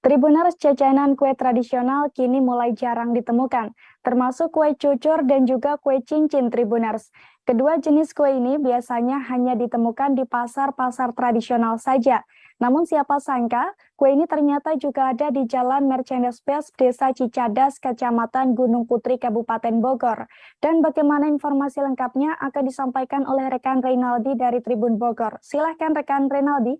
Tribuners, jajanan kue tradisional kini mulai jarang ditemukan, termasuk kue cucur dan juga kue cincin Tribuners. Kedua jenis kue ini biasanya hanya ditemukan di pasar-pasar tradisional saja. Namun siapa sangka, kue ini ternyata juga ada di Jalan Merchandise Best, Desa Cicadas, Kecamatan Gunung Putri, Kabupaten Bogor. Dan bagaimana informasi lengkapnya akan disampaikan oleh rekan Reynaldi dari Tribun Bogor. Silahkan rekan Reynaldi.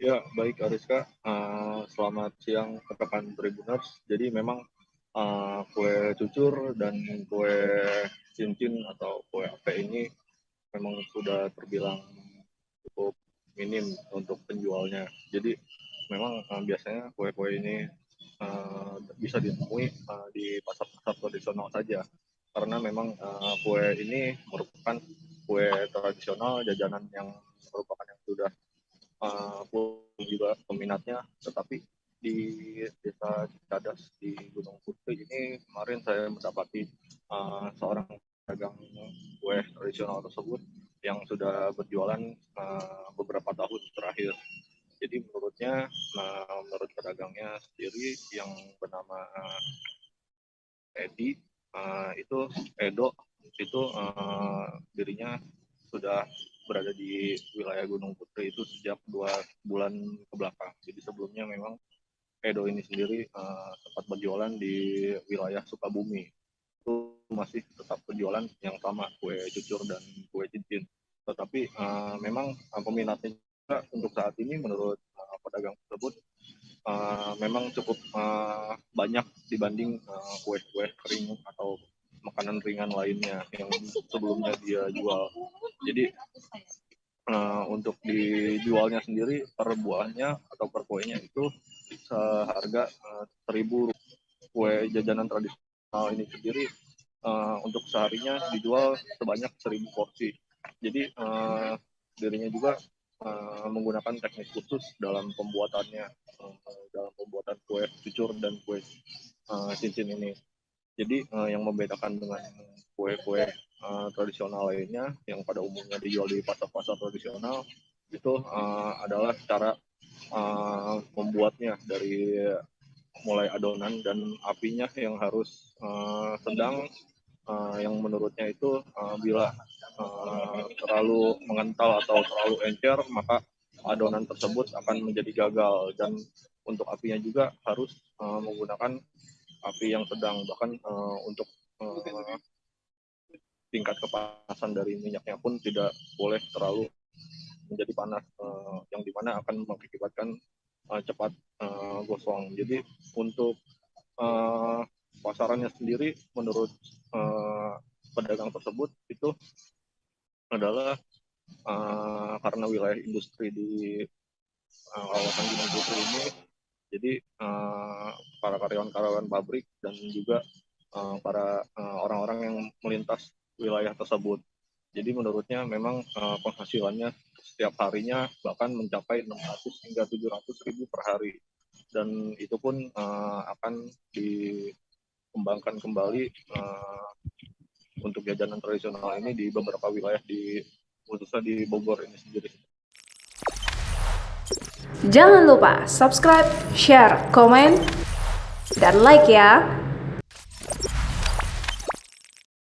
Ya, baik Ariska. Selamat siang rekan Tribuners. Jadi memang kue cucur dan kue cincin atau kue ape ini memang sudah terbilang cukup minim untuk penjualnya. Jadi memang biasanya kue-kue ini bisa ditemui di pasar-pasar tradisional saja. Karena memang kue ini merupakan kue tradisional, jajanan yang merupakan yang sudah juga peminatnya, tetapi di Desa Cicadas di Gunung Putri ini kemarin saya mendapati seorang pedagang kue tradisional tersebut yang sudah berjualan beberapa tahun terakhir. Jadi menurut pedagangnya sendiri yang bernama Edi, itu Edo, itu dirinya sudah berada di wilayah Gunung Putri itu sejak 2 bulan ke belakang. Jadi sebelumnya memang Edo ini sendiri sempat berjualan di wilayah Sukabumi. Itu masih tetap berjualan yang sama, kue cucur dan kue cincin. Tetapi memang peminatnya juga untuk saat ini menurut pedagang tersebut memang cukup banyak dibanding kue-kue kering atau makanan ringan lainnya yang sebelumnya dia jual. Jadi untuk dijualnya sendiri per buahnya atau per kuenya itu seharga 1.000 kue jajanan tradisional ini sendiri untuk seharinya dijual sebanyak 1.000 porsi. Jadi dirinya juga menggunakan teknik khusus dalam pembuatannya, dalam pembuatan kue cucur dan kue cincin ini. Jadi yang membedakan dengan kue-kue tradisional lainnya yang pada umumnya dijual di pasar-pasar tradisional itu adalah cara membuatnya, dari mulai adonan dan apinya yang harus sedang, yang menurutnya itu bila terlalu mengental atau terlalu encer maka adonan tersebut akan menjadi gagal, dan untuk apinya juga harus menggunakan api yang sedang, bahkan untuk tingkat kepanasan dari minyaknya pun tidak boleh terlalu menjadi panas, yang dimana akan mengakibatkan cepat gosong. Jadi untuk pasarannya sendiri menurut pedagang tersebut itu adalah karena wilayah industri di kawasan Gunung Putri ini, jadi para karyawan-karyawan pabrik dan juga para orang-orang yang melintas wilayah tersebut. Jadi menurutnya memang penghasilannya setiap harinya bahkan mencapai 600 hingga 700 ribu per hari. Dan itu pun akan dikembangkan kembali untuk jajanan tradisional ini di beberapa wilayah, khususnya di Bogor ini sendiri. Jangan lupa subscribe, share, komen, dan like ya.